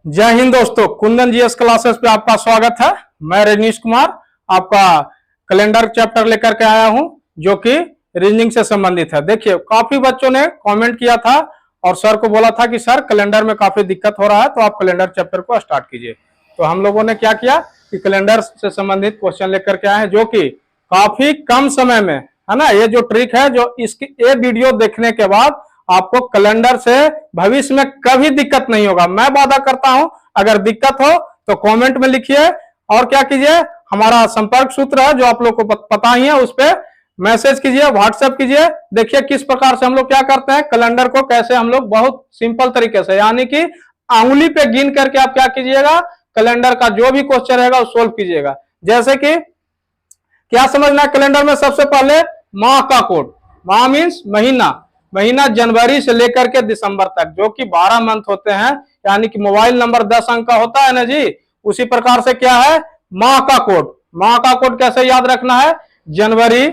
जय हिंद दोस्तों, Kundan GS classes पे आपका स्वागत है। मैं रजनीश कुमार आपका कैलेंडर चैप्टर लेकर के आया हूं जो कि रीजनिंग से संबंधित है। देखिए, काफी बच्चों ने कमेंट किया था और सर को बोला था कि सर कैलेंडर में काफी दिक्कत हो रहा है तो आप कैलेंडर चैप्टर को स्टार्ट कीजिए। तो हम लोगों ने क्या किया कि कैलेंडर से संबंधित क्वेश्चन लेकर के आए हैं जो कि काफी कम समय में, है ना। ये जो ट्रिक है, जो इसकी ये वीडियो देखने के बाद आपको कैलेंडर से भविष्य में कभी दिक्कत नहीं होगा। मैं वादा करता हूं, अगर दिक्कत हो तो कमेंट में लिखिए और क्या कीजिए, हमारा संपर्क सूत्र है जो आप लोग को पता ही है, उस पर मैसेज कीजिए, व्हाट्सएप कीजिए। देखिए किस प्रकार से हम लोग क्या करते हैं, कैलेंडर को कैसे हम लोग बहुत सिंपल तरीके से, यानी कि अंगुली पे गिन करके आप क्या कीजिएगा, कैलेंडर का जो भी क्वेश्चन रहेगा वो सोल्व कीजिएगा। जैसे कि क्या समझना है कैलेंडर में, सबसे पहले माह का कोड। माह मीन्स महीना, महीना जनवरी से लेकर के दिसंबर तक, जो कि 12 मंथ होते हैं, यानी कि मोबाइल नंबर 10 अंक का होता है ना जी। उसी प्रकार से क्या है, माह का कोड। माह का कोड कैसे याद रखना है, जनवरी,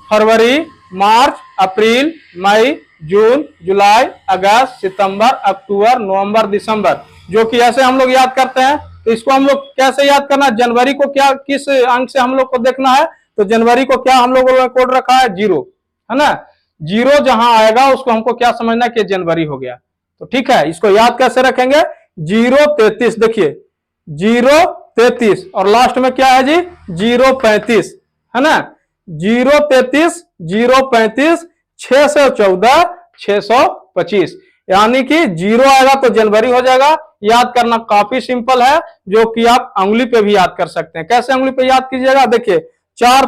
फरवरी, मार्च, अप्रैल, मई, जून, जुलाई, अगस्त, सितंबर, अक्टूबर, नवंबर, दिसंबर, जो कि ऐसे हम लोग याद करते हैं। तो इसको हम लोग कैसे याद करना है, जनवरी को क्या किस अंक से हम लोग को देखना है, तो जनवरी को क्या हम लोगों ने कोड रखा है, 0, है ना। 0 जहां आएगा उसको हमको क्या समझना कि जनवरी हो गया। तो ठीक है, इसको याद कैसे रखेंगे, 033। देखिए 033 और लास्ट में क्या है जी, 035, है ना। 033, 035, 614, 625, यानी कि 0 आएगा तो जनवरी हो जाएगा। याद करना काफी सिंपल है, जो कि आप अंगुली पे भी याद कर सकते हैं। कैसे अंगुली पे याद कीजिएगा, देखिए 4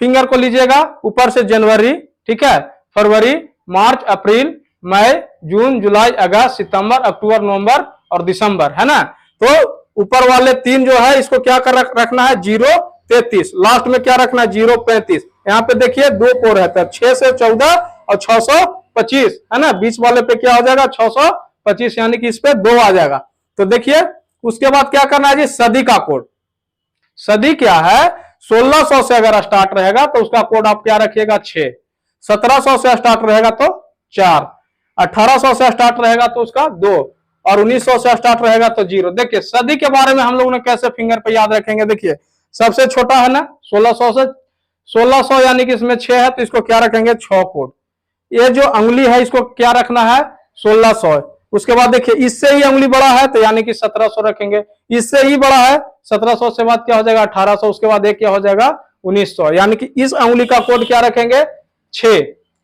फिंगर को लीजिएगा, ऊपर से जनवरी, ठीक है, फरवरी, मार्च, अप्रैल, मई, जून, जुलाई, अगस्त, सितंबर, अक्टूबर, नवंबर और दिसंबर, है ना। तो ऊपर वाले 3 जो है इसको क्या कर रखना है, 033। लास्ट में क्या रखना है, 035। यहाँ पे देखिए 2 को रहता है, 6 से 14 और 625, है ना। बीच वाले पे क्या हो जाएगा, 625, यानी कि इस पे 2 आ जाएगा। तो देखिए उसके बाद क्या करना है जी, सदी का कोड। सदी क्या है, 1600 से अगर स्टार्ट रहेगा तो उसका कोड आप क्या रखिएगा, 6। 1700 से स्टार्ट रहेगा तो 4, 1800 से स्टार्ट रहेगा तो उसका 2 और 1900 से स्टार्ट रहेगा तो 0। देखिए सदी के बारे में हम लोगों ने कैसे फिंगर पे याद रखेंगे, देखिए सबसे छोटा है ना 1600 से 1600, यानी कि इसमें 6 है तो इसको क्या रखेंगे, 6 कोड। ये जो अंगुली है इसको क्या रखना है, 1600। उसके बाद देखिए इससे ही अंगुली बड़ा है तो यानी कि 1700 रखेंगे। इससे ही बड़ा है 1700 से बाद क्या हो जाएगा, 1800। उसके बाद एक क्या हो जाएगा, 1900, यानी कि इस अंगुली का कोड क्या रखेंगे, 6।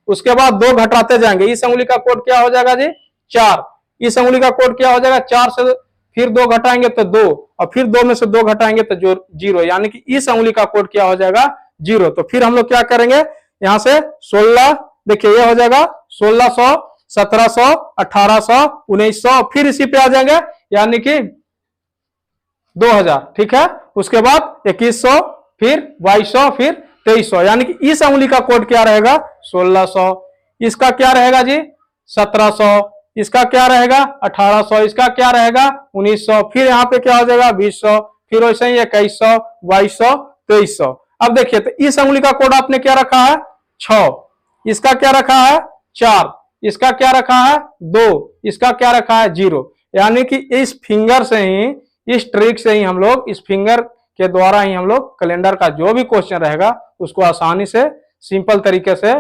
उसके बाद 2 घटाते जाएंगे, इस अंगुली का कोड क्या हो जाएगा जी, 4। इस अंगुली का कोड क्या हो जाएगा, 4 से फिर 2 घटाएंगे तो 2 और फिर 2 में से 2 घटाएंगे तो 0, यानी कि इस अंगुली का कोड क्या हो जाएगा, 0। तो फिर हम लोग क्या करेंगे, यहां से 16, देखिए ये हो जाएगा 1600, 1700, 1800, 1900, फिर इसी पे आ जाएंगे यानी कि 2000, ठीक है। उसके बाद 2100, फिर 2200, फिर 2300, यानी कि इस अंगुली का कोड क्या रहेगा, 1600। इसका क्या रहेगा जी, 1700। इसका क्या रहेगा, 1800। इसका क्या रहेगा, 1900। फिर यहाँ पे क्या हो जाएगा, 2000। फिर वैसे ही 2100, 2200, 2300। अब देखिए तो इस अंगुली का कोड आपने क्या रखा है, 6। इसका क्या रखा है, 4। इसका क्या रखा है, 2। इसका क्या रखा है, 0। यानी कि इस फिंगर से ही, इस ट्रिक से ही हम लोग, इस फिंगर के द्वारा ही हम लोग कैलेंडर का जो भी क्वेश्चन रहेगा उसको आसानी से सिंपल तरीके से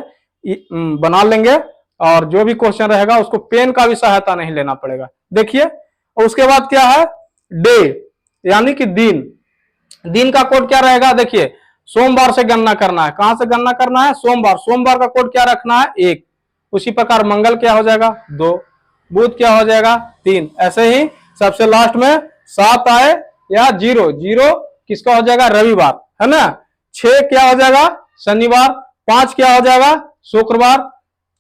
बना लेंगे। और जो भी क्वेश्चन रहेगा उसको पेन का भी सहायता नहीं लेना पड़ेगा। देखिए उसके बाद क्या है, डे, यानी कि दिन। दिन का कोड क्या रहेगा, देखिए सोमवार से गणना करना है। कहां से गणना करना है, सोमवार। सोमवार का कोड क्या रखना है, 1। उसी प्रकार मंगल क्या हो जाएगा, 2। बुध क्या हो जाएगा, 3। ऐसे ही सबसे लास्ट में 7 आए या 0, 0 किसका हो जाएगा, रविवार, है ना। 6 क्या हो जाएगा, शनिवार। 5 क्या हो जाएगा, शुक्रवार।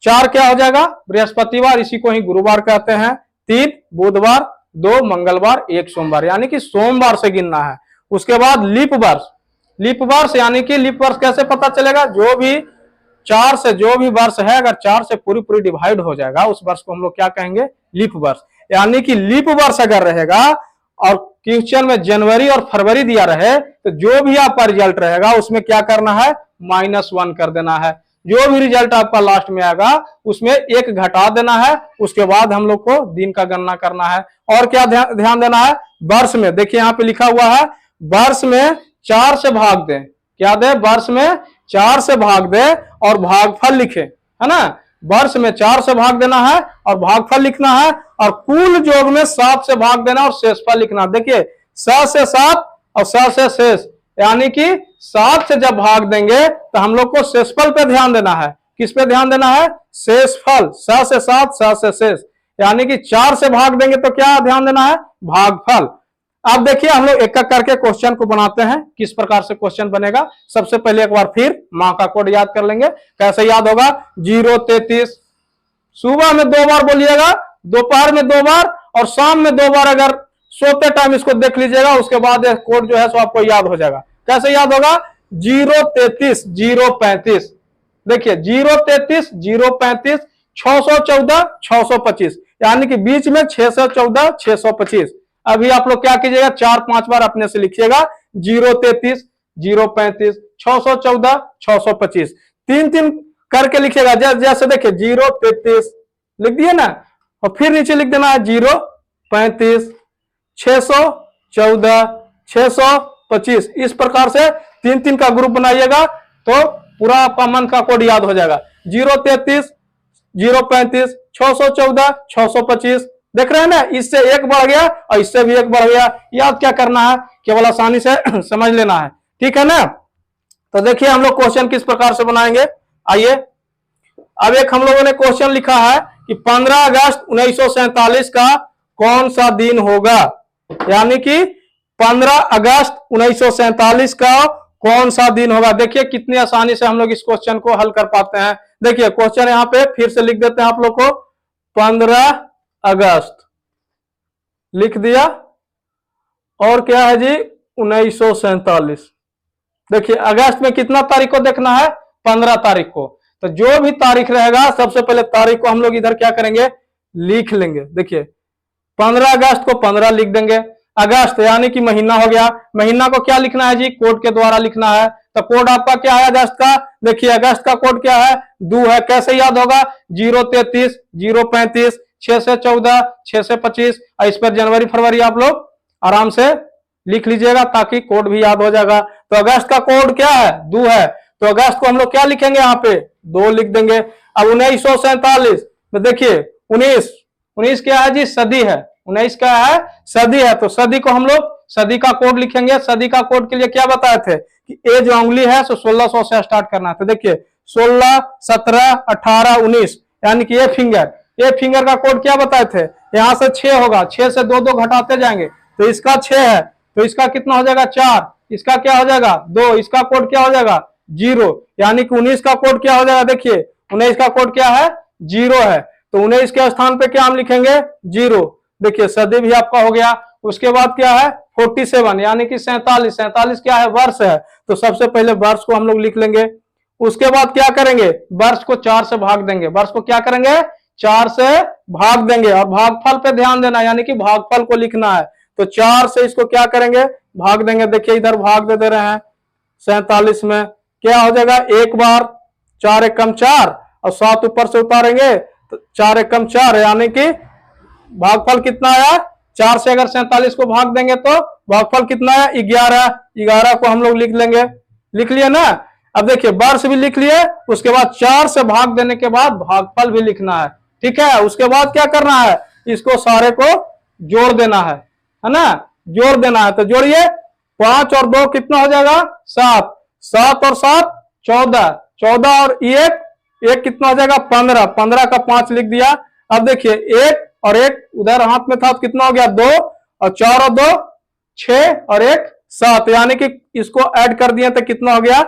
4 क्या हो जाएगा, बृहस्पतिवार, इसी को ही गुरुवार कहते हैं। 3 बुधवार, 2 मंगलवार, 1 सोमवार, यानी कि सोमवार से गिनना है। उसके बाद लीप वर्ष। लीप वर्ष यानी कि लीप वर्ष कैसे पता चलेगा, जो भी 4 से जो भी वर्ष है, अगर 4 से पूरी डिवाइड हो जाएगा उस वर्ष को हम लोग क्या कहेंगे, लीप वर्ष। यानी कि लीप वर्ष अगर रहेगा और क्वेश्चन में जनवरी और फरवरी दिया रहे तो जो भी आपका रिजल्ट रहेगा उसमें क्या करना है, -1 कर देना है। जो भी रिजल्ट आपका लास्ट में आएगा उसमें एक घटा देना है, उसके बाद हम लोग को दिन का गणना करना है। और क्या ध्यान देना है, वर्ष में देखिए यहाँ पे लिखा हुआ है वर्ष में 4 से भाग दें, क्या दे, वर्ष में 4 से भाग दे और भागफल लिखे, है ना। वर्ष में 4 से भाग देना है और भागफल लिखना है, और कुल जोग में 7 से भाग देना और शेषफल लिखना। देखिए 7 से 7 और 7 से शेष, यानी कि 7 से जब भाग देंगे तो हम लोग को शेषफल पे ध्यान देना है। किस पे ध्यान देना है, शेषफल। 7 से 7 7 से शेष, यानी कि 4 से भाग देंगे तो क्या ध्यान देना है, भागफल। अब देखिए हम लोग एक एक करके क्वेश्चन को बनाते हैं, किस प्रकार से क्वेश्चन बनेगा। सबसे पहले एक बार फिर माँ का कोड याद कर लेंगे। कैसे याद होगा, 033 सुबह में 2 बार बोलिएगा, दोपहर में 2 बार और शाम में 2 बार। अगर सोते टाइम इसको देख लीजिएगा, उसके बाद यह कोड जो है सो आपको याद हो जाएगा। कैसे याद होगा, 033 035, देखिए 033 035 614 625, यानी कि बीच में 614 625। अभी आप लोग क्या कीजिएगा, 4-5 बार अपने से लिखिएगा, 033 035 614 625, 3-3 करके लिखिएगा। जैसे देखिए 033 लिख दिए ना, और फिर नीचे लिख देना है 035 614 625। इस प्रकार से 3-3 का ग्रुप बनाइएगा तो पूरा आपका मन का कोड याद हो जाएगा। 033 035 614 625, देख रहे हैं ना, इससे एक बढ़ गया और इससे भी एक बढ़ गया। याद क्या करना है, केवल आसानी से समझ लेना है, ठीक है ना। तो देखिए हम लोग क्वेश्चन किस प्रकार से बनाएंगे, आइए। अब एक हम लोगों ने क्वेश्चन लिखा है कि 15 अगस्त 1947 का कौन सा दिन होगा, यानी कि 15 अगस्त 1947 का कौन सा दिन होगा। देखिए कितनी आसानी से हम लोग इस क्वेश्चन को हल कर पाते हैं। देखिए क्वेश्चन यहां पे फिर से लिख देते हैं आप लोग को, 15 अगस्त लिख दिया, और क्या है जी 1947। देखिए अगस्त में कितना तारीख को देखना है, 15 तारीख को। तो जो भी तारीख रहेगा सबसे पहले तारीख को हम लोग इधर क्या करेंगे, लिख लेंगे। देखिए 15 अगस्त को 15 लिख देंगे। अगस्त यानी कि महीना हो गया, महीना को क्या लिखना है जी, कोड के द्वारा लिखना है। तो कोड आपका क्या है अगस्त का, देखिए अगस्त का कोड क्या है, 2 है। कैसे याद होगा, 033 035 6 से 14 6 से 25। इस पर जनवरी फरवरी आप लोग आराम से लिख लीजिएगा ताकि कोड भी याद हो जाएगा। तो अगस्त का कोड क्या है, 2 है। तो अगस्त को हम लोग क्या लिखेंगे, यहाँ पे 2 लिख देंगे। अब 1947 तो देखिए 19 क्या है जी, सदी है। 19 क्या है, सदी है। तो सदी को हम लोग सदी का कोड लिखेंगे। सदी का कोड के लिए क्या बताए थे कि ए जो उंगली है सो 1600 से स्टार्ट करना है। तो देखिए 16 17 18 19, यानी कि ये फिंगर का कोड क्या बताए थे, यहां से 6 होगा, 6 से 2 2 घटाते जाएंगे तो इसका 6 है, तो इसका कितना हो जाएगा 4, इसका क्या हो जाएगा 2, इसका कोड क्या हो जाएगा 0, यानी कि 19 का कोड क्या हो जाएगा, देखिए 19 का कोड क्या है 0 है। तो 19 के स्थान पे क्या हम लिखेंगे 0। देखिए सदी भी आपका हो गया। उसके बाद क्या है 47, यानी कि 47 क्या है, वर्ष है। तो सबसे पहले वर्ष को हम लोग लिख लेंगे। उसके बाद क्या करेंगे, वर्ष को 4 से भाग देंगे। वर्ष को क्या करेंगे 4 से भाग देंगे, और भागफल पे ध्यान देना, यानी कि भागफल को लिखना है। तो 4 से इसको क्या करेंगे, भाग देंगे। देखिए इधर भाग दे रहे हैं 47 में, क्या हो जाएगा 1 बार 4 एकम 4 और 7 ऊपर से उतारेंगे तो 4 एकम 4, यानी कि भागफल कितना आया 4 से अगर 47 को भाग देंगे तो भागफल कितना है 11 को हम लोग लिख लेंगे। लिख लिए ना। अब देखिए वर्ष भी लिख लिए, उसके बाद 4 से भाग देने के बाद भागफल भी लिखना है, ठीक है। उसके बाद क्या करना है, इसको सारे को जोड़ देना है ना, जोड़ देना है। तो जोड़िए 5 और 2 कितना हो जाएगा 7, 7 और 7 14, 14 और 1 कितना हो जाएगा 15, 15 का 5 लिख दिया। अब देखिए 1 और 1 उधर हाथ में था तो कितना हो गया 2, और 4 और 2 6 और 1 7, यानी कि इसको ऐड कर दिए तो कितना हो गया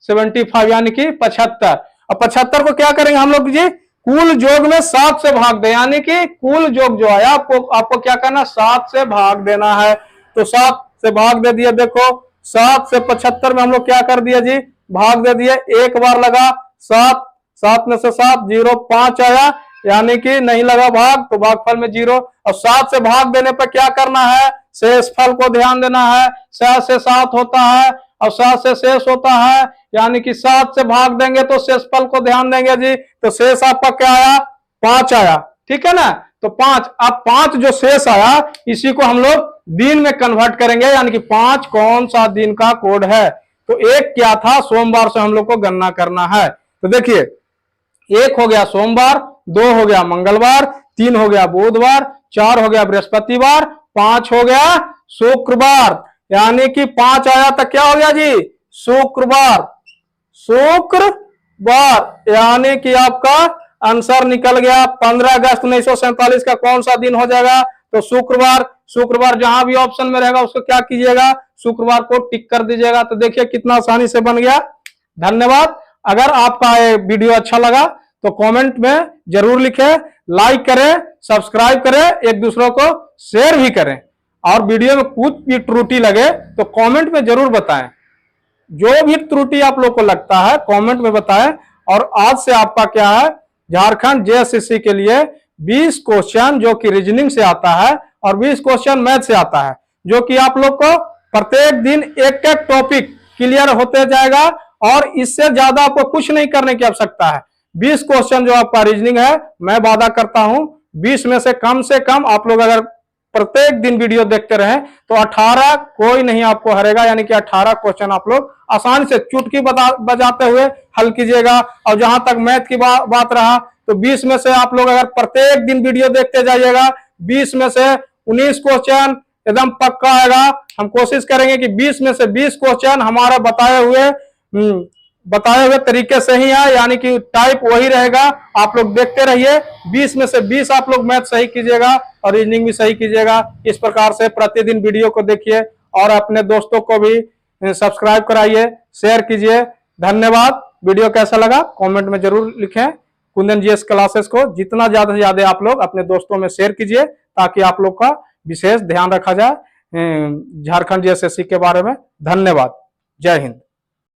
75, यानी कि 75। और 75 को क्या करेंगे हम लोग जी, कुल जोग में 7 से भाग दे, यानी कि कुल जोग जो आया आपको क्या करना 7 से भाग देना है। तो 7 से भाग दे दिया। देखो 7 से 75 में हम लोग क्या कर दिया जी, भाग दे दिए। 1 बार लगा 7, 7 में से 7 0 5 आया, यानी कि नहीं लगा भाग, तो भागफल में 0। और 7 से भाग देने पर क्या करना है, शेषफल को ध्यान देना है। 7 से 7 होता है और 7 से शेष होता है, यानी कि 7 से भाग देंगे तो शेषफल को ध्यान देंगे जी, तो शेष आपका क्या आया, 5 आया, ठीक है ना। तो 5, अब 5 जो शेष आया इसी को हम लोग दिन में कन्वर्ट करेंगे, यानी कि 5 कौन सा दिन का कोड है। तो एक क्या था, सोमवार से हम लोग को गणना करना है। तो देखिए 1 हो गया सोमवार, 2 हो गया मंगलवार, 3 हो गया बुधवार, 4 हो गया बृहस्पतिवार, 5 हो गया शुक्रवार, यानी कि 5 आया तो क्या हो गया जी, शुक्रवार। शुक्रवार यानी कि आपका आंसर निकल गया 15 अगस्त 1947 का कौन सा दिन हो जाएगा, तो शुक्रवार। शुक्रवार जहां भी ऑप्शन में रहेगा उसको क्या कीजिएगा, शुक्रवार को टिक कर दीजिएगा। तो देखिए कितना आसानी से बन गया। धन्यवाद। अगर आपका ये वीडियो अच्छा लगा तो कमेंट में जरूर लिखें, लाइक करें, सब्सक्राइब करें, एक दूसरों को शेयर भी करें, और वीडियो में कुछ भी त्रुटि लगे तो कमेंट में जरूर बताएं। जो भी त्रुटि आप लोग को लगता है कमेंट में बताएं। और आज से आपका क्या है, झारखंड जेएसएससी के लिए 20 क्वेश्चन जो कि रीजनिंग से आता है और 20 क्वेश्चन मैथ से आता है, जो कि आप लोग को प्रत्येक दिन एक एक टॉपिक क्लियर होते जाएगा, और इससे ज्यादा आपको कुछ नहीं करने की आवश्यकता है। 20 क्वेश्चन जो आपका रीजनिंग है, मैं वादा करता हूं 20 में से कम आप लोग अगर प्रत्येक दिन वीडियो देखते रहे तो 18 कोई नहीं आपको हरेगा, यानी कि 18 क्वेश्चन आप लोग आसानी से चुटकी बजाते हुए हल कीजिएगा। और जहां तक मैथ की बात रहा तो 20 में से आप लोग अगर प्रत्येक दिन वीडियो देखते जाइएगा, 20 में से 19 क्वेश्चन एकदम पक्का आएगा। हम कोशिश करेंगे कि 20 में से 20 क्वेश्चन हमारा बताए हुए तरीके से ही है, यानी कि टाइप वही रहेगा। आप लोग देखते रहिए, 20 में से 20 आप लोग मैथ सही कीजिएगा और रीजनिंग भी सही कीजिएगा। इस प्रकार से प्रतिदिन वीडियो को देखिए और अपने दोस्तों को भी सब्सक्राइब कराइए, शेयर कीजिए। धन्यवाद। वीडियो कैसा लगा कमेंट में जरूर लिखें। कुंदन जीएस क्लासेस को जितना ज्यादा से ज्यादा आप लोग अपने दोस्तों में शेयर कीजिए, ताकि आप लोग का विशेष ध्यान रखा जाए झारखंड जेएसएससी के बारे में। धन्यवाद। जय हिंद।